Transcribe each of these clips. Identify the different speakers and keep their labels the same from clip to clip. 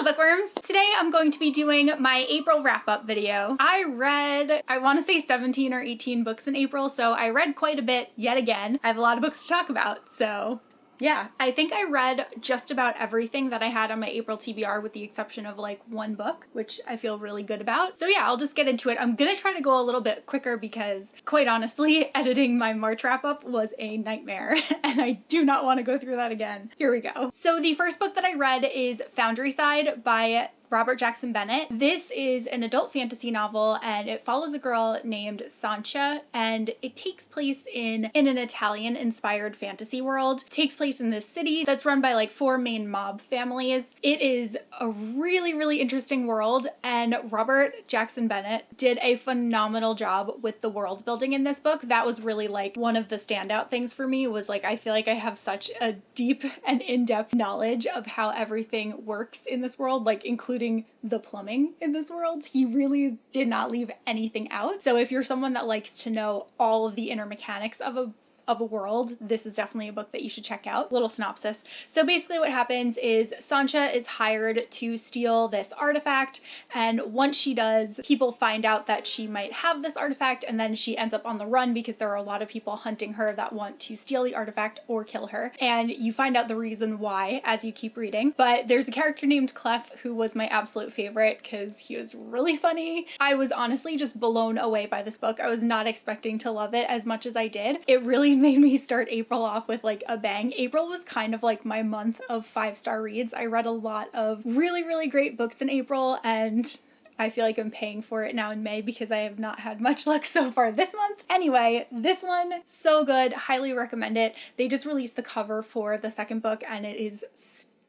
Speaker 1: Hello bookworms! Today I'm going to be doing my April wrap-up video. I read, I want to say 17 or 18 books in April, so I read quite a bit yet again. I have a lot of books to talk about, so yeah. I think I read just about everything that I had on my April TBR with the exception of like one book, which I feel really good about. So yeah, I'll just get into it. I'm gonna try to go a little bit quicker because quite honestly, editing my March wrap-up was a nightmare and I do not want to go through that again. Here we go. So the first book that I read is Foundryside by Robert Jackson Bennett. This is an adult fantasy novel and it follows a girl named Sancha and it takes place in an Italian inspired fantasy world. It takes place in this city that's run by like 4 main mob families. It is a really interesting world and Robert Jackson Bennett did a phenomenal job with the world building in this book. That was really like one of the standout things for me was like I feel like I have such a deep and in-depth knowledge of how everything works in this world, like including the plumbing in this world. He really did not leave anything out. So if you're someone that likes to know all of the inner mechanics of a world, this is definitely a book that you should check out. Little synopsis. So basically what happens is Sancha is hired to steal this artifact, and once she does, people find out that she might have this artifact, and then she ends up on the run because there are a lot of people hunting her that want to steal the artifact or kill her. And you find out the reason why as you keep reading. But there's a character named Clef who was my absolute favorite because he was really funny. I was honestly just blown away by this book. I was not expecting to love it as much as I did. It really made me start April off with like a bang. April was kind of like my month of 5-star reads. I read a lot of really great books in April and I feel like I'm paying for it now in May because I have not had much luck so far this month. Anyway, this one, so good. Highly recommend it. They just released the cover for the second book and it is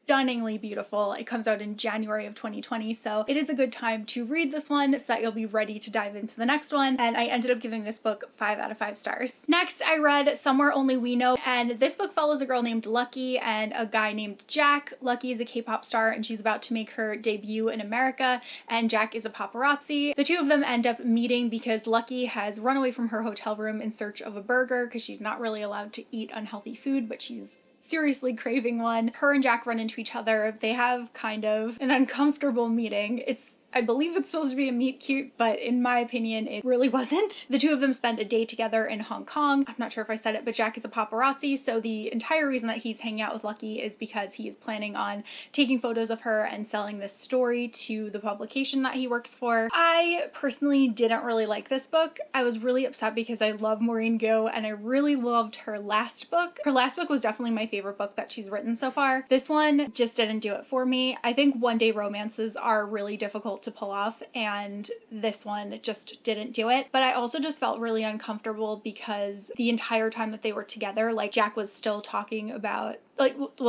Speaker 1: stunningly beautiful. It comes out in January of 2020, so it is a good time to read this one so that you'll be ready to dive into the next one. And I ended up giving this book 5 out of 5 stars. Next, I read Somewhere Only We Know, and this book follows a girl named Lucky and a guy named Jack. Lucky is a K-pop star and she's about to make her debut in America, and Jack is a paparazzi. The two of them end up meeting because Lucky has run away from her hotel room in search of a burger because she's not really allowed to eat unhealthy food, but she's seriously craving one. Her and Jack run into each other. They have kind of an uncomfortable meeting. I believe it's supposed to be a meet cute, but in my opinion, it really wasn't. The two of them spend a day together in Hong Kong. I'm not sure if I said it, but Jack is a paparazzi, so the entire reason that he's hanging out with Lucky is because he is planning on taking photos of her and selling this story to the publication that he works for. I personally didn't really like this book. I was really upset because I love Maureen Goo and I really loved her last book. Her last book was definitely my favorite book that she's written so far. This one just didn't do it for me. I think one-day romances are really difficult to pull off and this one just didn't do it. But I also just felt really uncomfortable because the entire time that they were together, like Jack was still talking about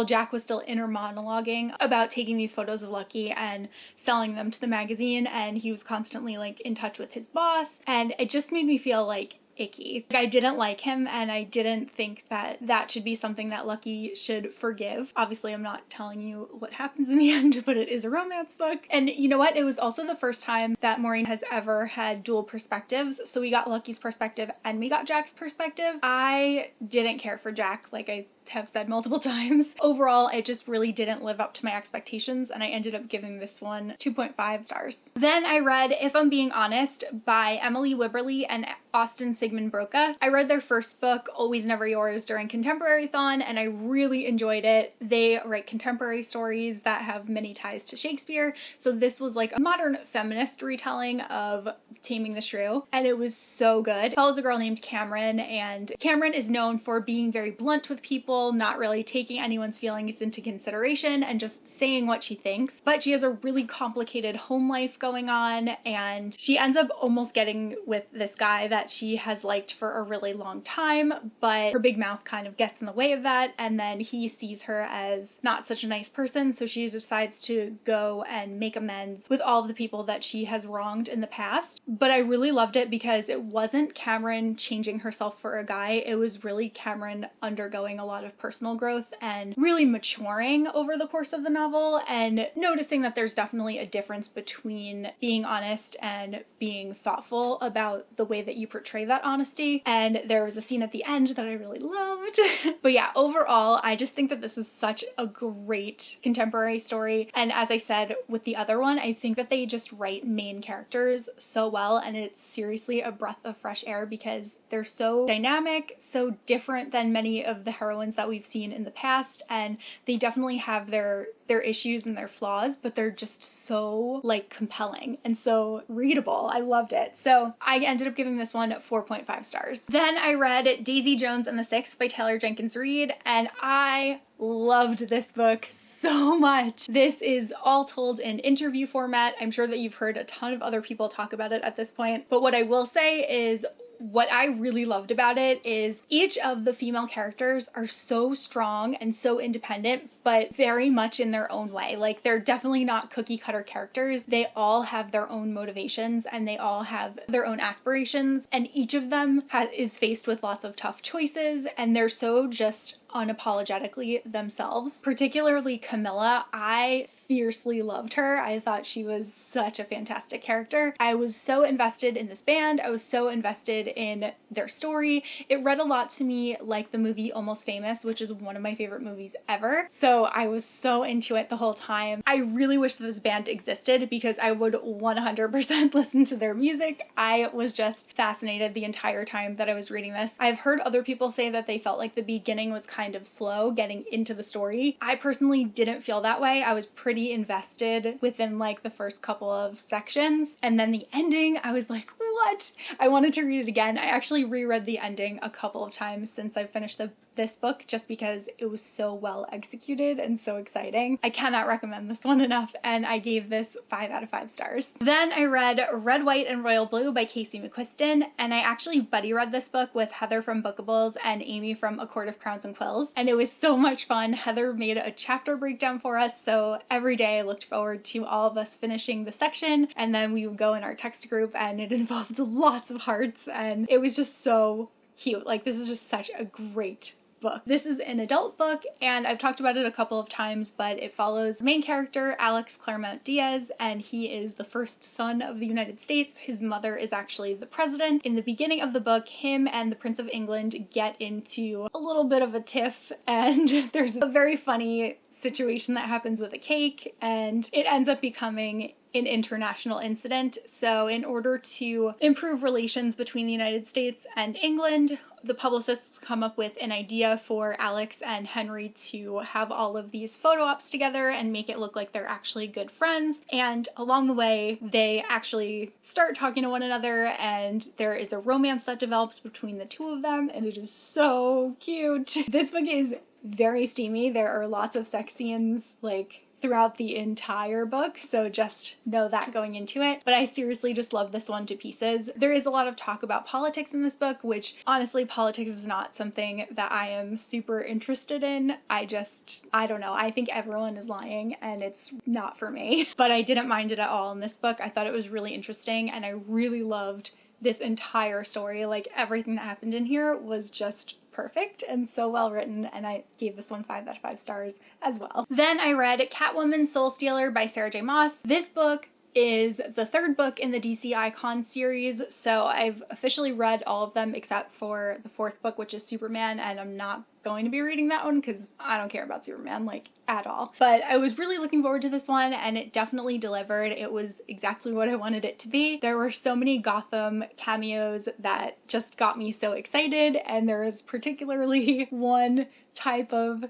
Speaker 1: Jack was still inner monologuing about taking these photos of Lucky and selling them to the magazine, and he was constantly like in touch with his boss, and it just made me feel like icky. I didn't like him and I didn't think that that should be something that Lucky should forgive. Obviously, I'm not telling you what happens in the end, but it is a romance book. And you know what? It was also the first time that Maureen has ever had dual perspectives. So we got Lucky's perspective and we got Jack's perspective. I didn't care for Jack, like I have said multiple times. Overall, it just really didn't live up to my expectations and I ended up giving this one 2.5 stars. Then I read If I'm Being Honest by Emily Wibberley and Austin Sigmund Broca. I read their first book, Always Never Yours, during Contemporary-thon and I really enjoyed it. They write contemporary stories that have many ties to Shakespeare, so this was like a modern feminist retelling of Taming the Shrew and it was so good. It follows a girl named Cameron, and Cameron is known for being very blunt with people, not really taking anyone's feelings into consideration and just saying what she thinks. But she has a really complicated home life going on and she ends up almost getting with this guy that she has liked for a really long time, but her big mouth kind of gets in the way of that, and then he sees her as not such a nice person, so she decides to go and make amends with all of the people that she has wronged in the past. But I really loved it because it wasn't Cameron changing herself for a guy, it was really Cameron undergoing a lot of of personal growth and really maturing over the course of the novel, and noticing that there's definitely a difference between being honest and being thoughtful about the way that you portray that honesty. And there was a scene at the end that I really loved. But yeah, overall, I just think that this is such a great contemporary story. And as I said with the other one, I think that they just write main characters so well, and it's seriously a breath of fresh air because they're so dynamic, so different than many of the heroines that we've seen in the past, and they definitely have their issues and their flaws, but they're just so like compelling and so readable. I loved it. So I ended up giving this one 4.5 stars. Then I read Daisy Jones and the Six by Taylor Jenkins Reid, and I loved this book so much. This is all told in interview format. I'm sure that you've heard a ton of other people talk about it at this point, but what I will say is what I really loved about it is each of the female characters are so strong and so independent, but very much in their own way. Like, they're definitely not cookie cutter characters. They all have their own motivations and they all have their own aspirations, and each of them is faced with lots of tough choices, and they're so just unapologetically themselves. Particularly Camilla, I fiercely loved her. I thought she was such a fantastic character. I was so invested in this band. I was so invested in their story. It read a lot to me like the movie Almost Famous, which is one of my favorite movies ever. So I was so into it the whole time. I really wish that this band existed because I would 100% listen to their music. I was just fascinated the entire time that I was reading this. I've heard other people say that they felt like the beginning was kind of slow getting into the story. I personally didn't feel that way. I was pretty invested within like the first couple of sections, and then the ending, I was like, what? I wanted to read it again. I actually reread the ending a couple of times since I finished this book just because it was so well executed and so exciting. I cannot recommend this one enough, and I gave this 5 out of 5 stars. Then I read Red, White, and Royal Blue by Casey McQuiston, and I actually buddy read this book with Heather from Bookables and Amy from A Court of Crowns and Quills, and it was so much fun. Heather made a chapter breakdown for us, so every day I looked forward to all of us finishing the section, and then we would go in our text group, and it involved lots of hearts, and it was just so cute. Like, this is just such a great book. This is an adult book, and I've talked about it a couple of times, but it follows the main character, Alex Claremont Diaz, and he is the first son of the United States. His mother is actually the president. In the beginning of the book, him and the Prince of England get into a little bit of a tiff, and there's a very funny situation that happens with a cake, and it ends up becoming an international incident. So in order to improve relations between the United States and England, the publicists come up with an idea for Alex and Henry to have all of these photo ops together and make it look like they're actually good friends. And along the way, they actually start talking to one another, and there is a romance that develops between the two of them, and it is so cute. This book is very steamy. There are lots of sex scenes, like, throughout the entire book, so just know that going into it. But I seriously just love this one to pieces. There is a lot of talk about politics in this book, which honestly, politics is not something that I am super interested in. I don't know. I think everyone is lying, and it's not for me. But I didn't mind it at all in this book. I thought it was really interesting, and I really loved this entire story. Like, everything that happened in here was just perfect and so well written, and I gave this one 5 out of 5 stars as well. Then I read Catwoman Soulstealer by Sarah J. Maas. This book is the third book in the DC Icon series, so I've officially read all of them except for the fourth book, which is Superman, and I'm not going to be reading that one because I don't care about Superman, like, at all. But I was really looking forward to this one, and it definitely delivered. It was exactly what I wanted it to be. There were so many Gotham cameos that just got me so excited, and there was particularly one type of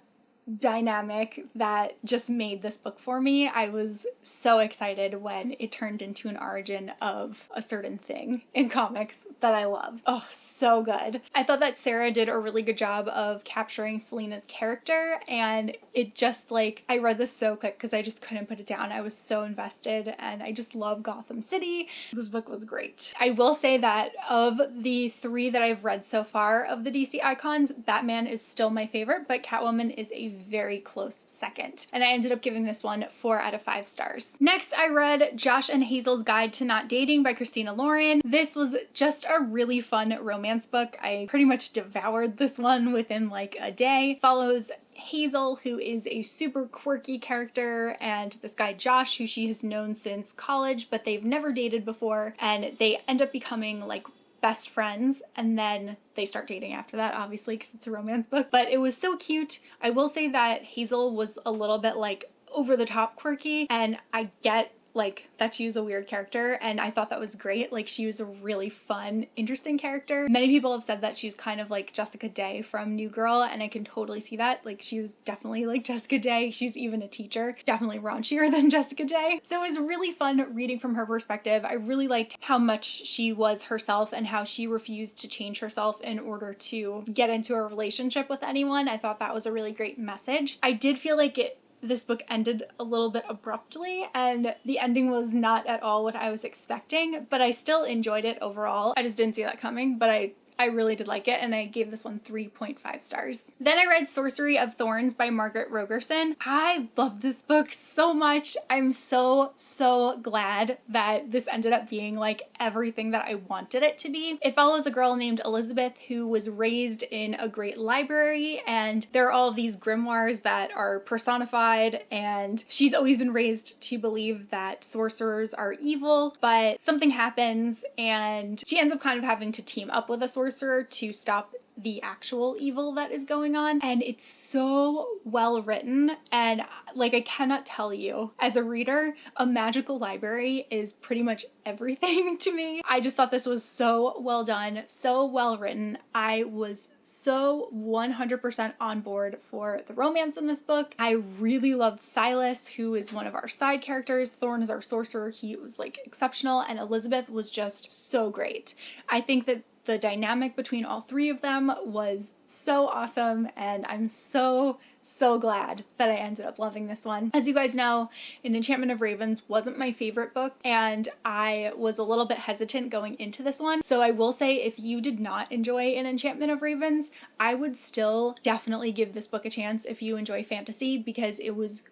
Speaker 1: dynamic that just made this book for me. I was so excited when it turned into an origin of a certain thing in comics that I love. Oh, so good. I thought that Sarah did a really good job of capturing Selina's character, and it just, like, I read this so quick because I just couldn't put it down. I was so invested, and I just love Gotham City. This book was great. I will say that of the 3 that I've read so far of the DC Icons, Batman is still my favorite, but Catwoman is a very close second. And I ended up giving this one 4 out of 5 stars. Next, I read Josh and Hazel's Guide to Not Dating by Christina Lauren. This was just a really fun romance book. I pretty much devoured this one within like a day. Follows Hazel, who is a super quirky character, and this guy Josh, who she has known since college, but they've never dated before, and they end up becoming like best friends, and then they start dating after that, obviously, because it's a romance book. But it was so cute. I will say that Hazel was a little bit like over the top quirky, and I get like that she was a weird character, and I thought that was great. Like, she was a really fun, interesting character. Many people have said that she's kind of like Jessica Day from New Girl, and I can totally see that. Like, she was definitely like Jessica Day. She's even a teacher, definitely raunchier than Jessica Day. So it was really fun reading from her perspective. I really liked how much she was herself and how she refused to change herself in order to get into a relationship with anyone. I thought that was a really great message. I did feel like this book ended a little bit abruptly, and the ending was not at all what I was expecting, but I still enjoyed it overall. I just didn't see that coming, but I really did like it, and I gave this one 3.5 stars. Then I read Sorcery of Thorns by Margaret Rogerson. I love this book so much. I'm so glad that this ended up being like everything that I wanted it to be. It follows a girl named Elizabeth who was raised in a great library, and there are all these grimoires that are personified, and she's always been raised to believe that sorcerers are evil, but something happens and she ends up kind of having to team up with a sorcerer to stop the actual evil that is going on. And it's so well written, and like, I cannot tell you, as a reader, a magical library is pretty much everything to me. I just thought this was so well done, so well written. I was so 100% on board for the romance in this book. I really loved Silas, who is one of our side characters. Thorn is our sorcerer. He was like exceptional, and Elizabeth was just so great. I think that the dynamic between all three of them was so awesome, and I'm so glad that I ended up loving this one. As you guys know, An Enchantment of Ravens wasn't my favorite book, and I was a little bit hesitant going into this one. So I will say, if you did not enjoy An Enchantment of Ravens, I would still definitely give this book a chance if you enjoy fantasy, because it was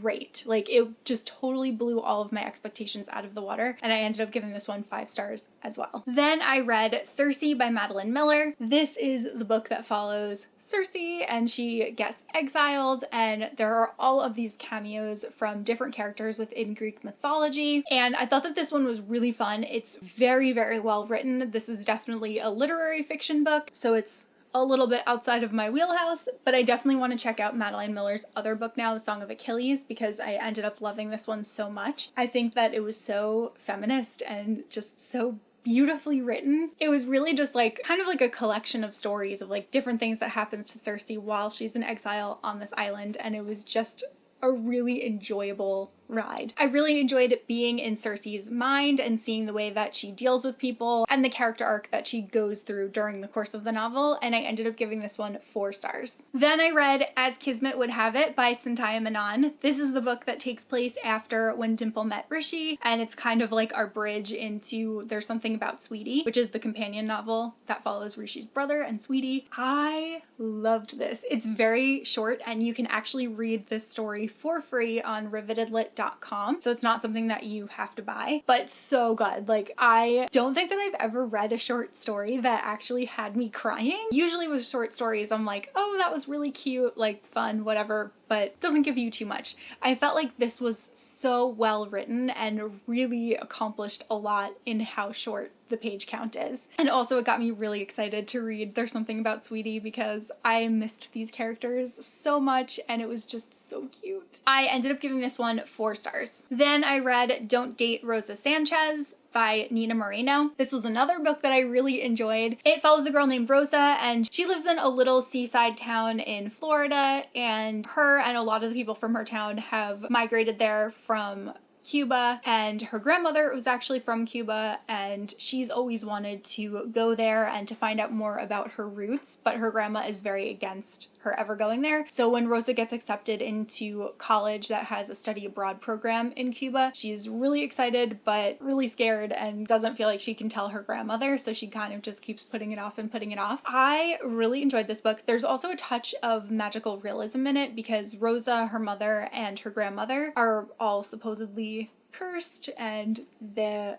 Speaker 1: great. Like, it just totally blew all of my expectations out of the water, and I ended up giving this one 5 stars as well. Then I read Cersei by Madeline Miller. This is the book that follows Cersei, and she gets exiled, and there are all of these cameos from different characters within Greek mythology, and I thought that this one was really fun. It's very well written. This is definitely a literary fiction book, so it's a little bit outside of my wheelhouse, but I definitely want to check out Madeline Miller's other book now, The Song of Achilles, because I ended up loving this one so much. I think that it was so feminist and just so beautifully written. It was really just like kind of like a collection of stories of like different things that happens to Cersei while she's in exile on this island, and it was just a really enjoyable ride. I really enjoyed being in Cersei's mind and seeing the way that she deals with people and the character arc that she goes through during the course of the novel, and I ended up giving this one 4 stars. Then I read As Kismet Would Have It by Santaya Menon. This is the book that takes place after When Dimple Met Rishi, and it's kind of like our bridge into There's Something About Sweetie, which is the companion novel that follows Rishi's brother and Sweetie. I loved this. It's very short, and you can actually read this story for free on rivetedlit.com, so it's not something that you have to buy, but so good. Like, I don't think that I've ever read a short story that actually had me crying. Usually with short stories, I'm like, oh, that was really cute, like fun, whatever, but it doesn't give you too much. I felt like this was so well written and really accomplished a lot in how short the page count is. And also it got me really excited to read There's Something About Sweetie, because I missed these characters so much, and it was just so cute. I ended up giving this one 4 stars. Then I read Don't Date Rosa Sanchez by Nina Moreno. This was another book that I really enjoyed. It follows a girl named Rosa, and she lives in a little seaside town in Florida, and her and a lot of the people from her town have migrated there from Cuba, and her grandmother was actually from Cuba, and she's always wanted to go there and to find out more about her roots, but her grandma is very against her ever going there. So when Rosa gets accepted into college that has a study abroad program in Cuba, she's really excited but really scared and doesn't feel like she can tell her grandmother, so she kind of just keeps putting it off and putting it off. I really enjoyed this book. There's also a touch of magical realism in it because Rosa, her mother, and her grandmother are all supposedly cursed, and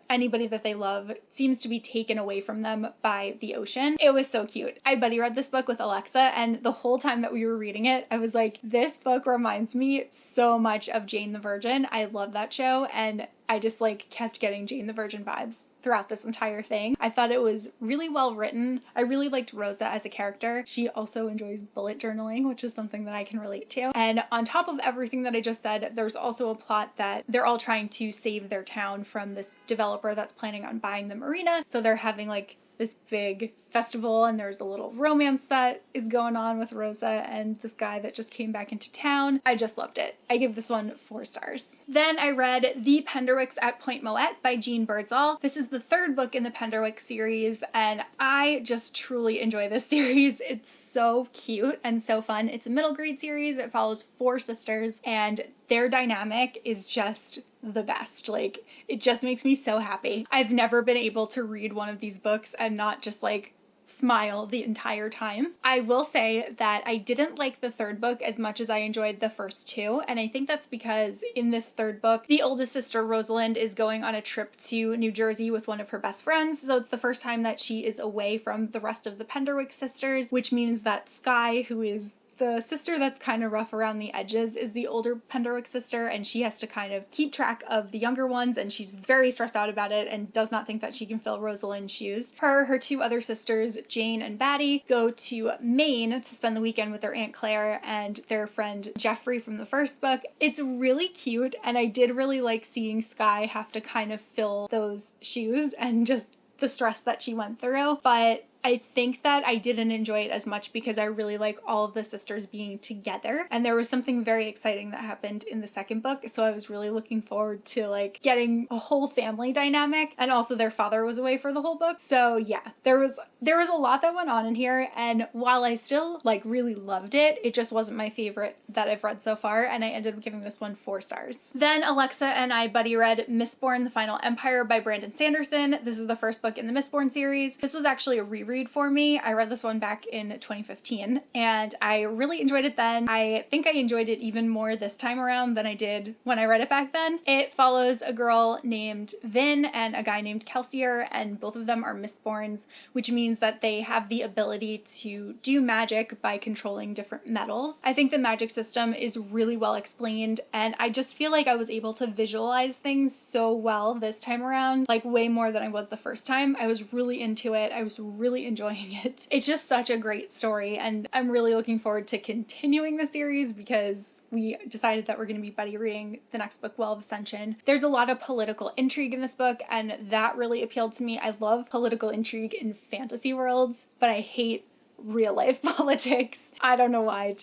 Speaker 1: anybody that they love seems to be taken away from them by the ocean. It was so cute. I buddy read this book with Alexa, and the whole time that we were reading it, I was like, this book reminds me so much of Jane the Virgin. I love that show, and I just like kept getting Jane the Virgin vibes throughout this entire thing. I thought it was really well written. I really liked Rosa as a character. She also enjoys bullet journaling, which is something that I can relate to. And on top of everything that I just said, there's also a plot that they're all trying to save their town from this developer that's planning on buying the marina. So they're having like this big festival, and there's a little romance that is going on with Rosa and this guy that just came back into town. I just loved it. I give this one 4 stars. Then I read The Penderwicks at Point Moet by Jean Birdsall. This is the 3rd book in the Penderwick series, and I just truly enjoy this series. It's so cute and so fun. It's a middle grade series. It follows 4 sisters, and their dynamic is just the best. Like, it just makes me so happy. I've never been able to read one of these books and not just like smile the entire time. I will say that I didn't like the 3rd book as much as I enjoyed the first 2, and I think that's because in this 3rd book, the oldest sister, Rosalind, is going on a trip to New Jersey with one of her best friends, so it's the first time that she is away from the rest of the Penderwick sisters, which means that Skye, who is the sister that's kind of rough around the edges, is the older Penderwick sister, and she has to kind of keep track of the younger ones, and she's very stressed out about it and does not think that she can fill Rosalind's shoes. Her 2 other sisters, Jane and Batty, go to Maine to spend the weekend with their Aunt Claire and their friend Jeffrey from the 1st book. It's really cute, and I did really like seeing Skye have to kind of fill those shoes and just the stress that she went through, but I think that I didn't enjoy it as much because I really like all of the sisters being together, and there was something very exciting that happened in the 2nd book, so I was really looking forward to like getting a whole family dynamic, and also their father was away for the whole book. So yeah, there was a lot that went on in here, and while I still like really loved it, it just wasn't my favorite that I've read so far, and I ended up giving this one 4 stars. Then Alexa and I buddy read Mistborn: The Final Empire by Brandon Sanderson. This is the 1st book in the Mistborn series. This was actually a reread for me. I read this one back in 2015, and I really enjoyed it then. I think I enjoyed it even more this time around than I did when I read it back then. It follows a girl named Vin and a guy named Kelsier, and both of them are Mistborns, which means that they have the ability to do magic by controlling different metals. I think the magic system is really well explained, and I just feel like I was able to visualize things so well this time around, like way more than I was the first time. I was really into it. I was really enjoying it. It's just such a great story, and I'm really looking forward to continuing the series because we decided that we're going to be buddy reading the next book, Well of Ascension. There's a lot of political intrigue in this book, and that really appealed to me. I love political intrigue in fantasy worlds, but I hate real life politics. I don't know why.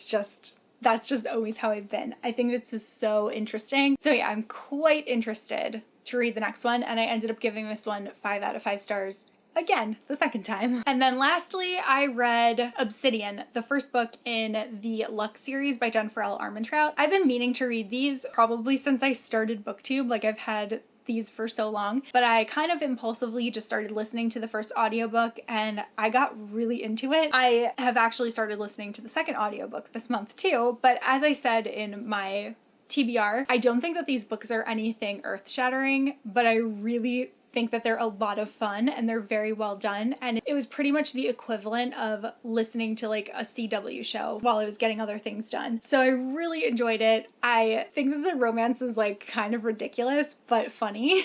Speaker 1: That's just always how I've been. I think this is so interesting. So yeah, I'm quite interested to read the next one, and I ended up giving this one 5 out of 5 stars. Again, the 2nd time. And then lastly, I read Obsidian, the 1st book in the Luck series by Jennifer L. Armentrout. I've been meaning to read these probably since I started BookTube. Like, I've had these for so long, but I kind of impulsively just started listening to the first audiobook, and I got really into it. I have actually started listening to the 2nd audiobook this month too, but as I said in my TBR, I don't think that these books are anything earth-shattering, but I really think that they're a lot of fun and they're very well done, and it was pretty much the equivalent of listening to like a CW show while I was getting other things done. So I really enjoyed it. I think that the romance is like kind of ridiculous but funny,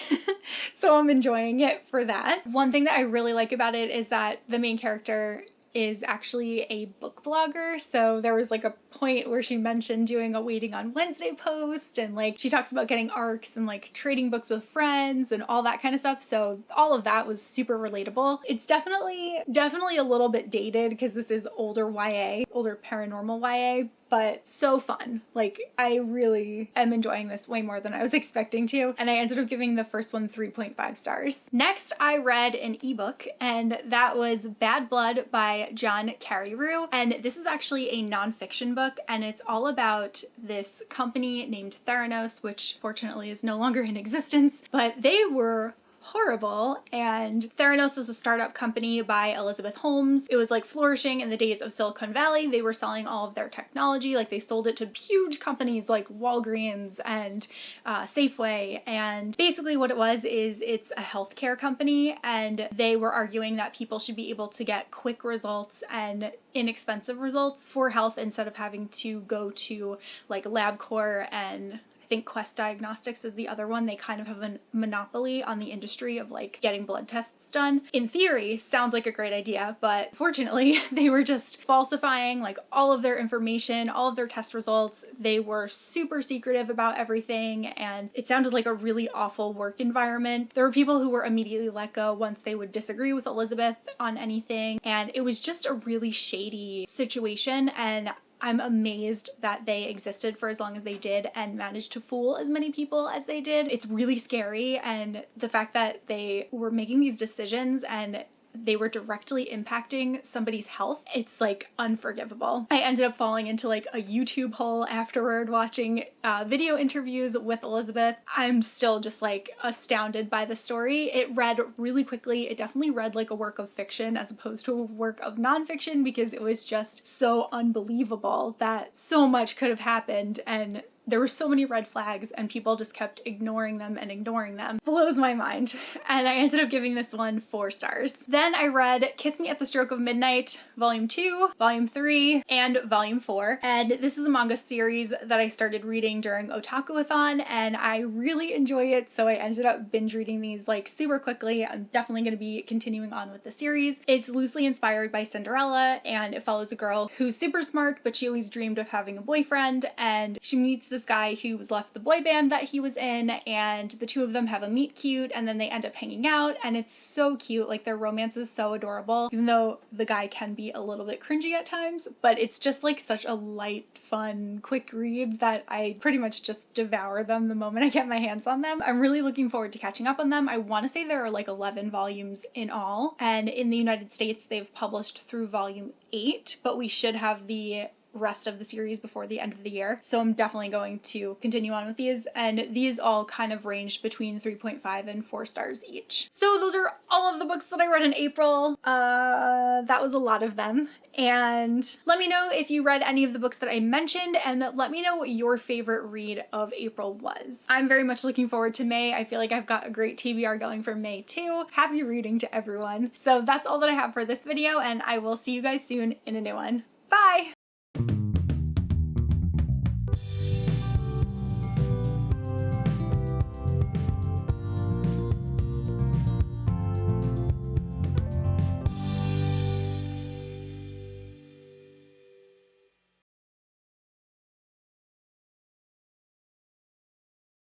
Speaker 1: so I'm enjoying it for that. One thing that I really like about it is that the main character is actually a book blogger. So there was like a point where she mentioned doing a Waiting on Wednesday post, and like she talks about getting arcs and like trading books with friends and all that kind of stuff. So all of that was super relatable. It's definitely a little bit dated because this is older YA, older paranormal YA, but so fun. Like, I really am enjoying this way more than I was expecting to, and I ended up giving the first one 3.5 stars. Next, I read an ebook, and that was Bad Blood by John Carreyrou, and this is actually a nonfiction book, and it's all about this company named Theranos, which fortunately is no longer in existence, but they were horrible. And Theranos was a startup company by Elizabeth Holmes. It was like flourishing in the days of Silicon Valley. They were selling all of their technology, like they sold it to huge companies like Walgreens and Safeway. And basically what it was is it's a healthcare company, and they were arguing that people should be able to get quick results and inexpensive results for health instead of having to go to like LabCorp, and I think Quest Diagnostics is the other one. They kind of have a monopoly on the industry of like getting blood tests done. In theory, sounds like a great idea, but fortunately they were just falsifying like all of their information, all of their test results. They were super secretive about everything, and it sounded like a really awful work environment. There were people who were immediately let go once they would disagree with Elizabeth on anything, and it was just a really shady situation, and I'm amazed that they existed for as long as they did and managed to fool as many people as they did. It's really scary, and the fact that they were making these decisions and they were directly impacting somebody's health, it's like unforgivable. I ended up falling into like a YouTube hole afterward watching video interviews with Elizabeth. I'm still just like astounded by the story. It read really quickly. It definitely read like a work of fiction as opposed to a work of nonfiction, because it was just so unbelievable that so much could have happened, and there were so many red flags and people just kept ignoring them and ignoring them. Blows my mind. And I ended up giving this one 4 stars. Then I read Kiss Me at the Stroke of Midnight, Volume 2, Volume 3, and Volume 4. And this is a manga series that I started reading during Otakuathon, and I really enjoy it, so I ended up binge reading these like super quickly. I'm definitely going to be continuing on with the series. It's loosely inspired by Cinderella, and it follows a girl who's super smart, but she always dreamed of having a boyfriend, and she meets this guy who was left the boy band that he was in, and the two of them have a meet cute, and then they end up hanging out, and it's so cute. Like, their romance is so adorable, even though the guy can be a little bit cringy at times, but it's just like such a light, fun, quick read that I pretty much just devour them the moment I get my hands on them. I'm really looking forward to catching up on them. I want to say there are like 11 volumes in all, and in the United States they've published through volume 8, but we should have the rest of the series before the end of the year. So I'm definitely going to continue on with these, and these all kind of ranged between 3.5 and 4 stars each. So those are all of the books that I read in April. That was a lot of them. And let me know if you read any of the books that I mentioned, and let me know what your favorite read of April was. I'm very much looking forward to May. I feel like I've got a great TBR going for May too. Happy reading to everyone. So that's all that I have for this video, and I will see you guys soon in a new one.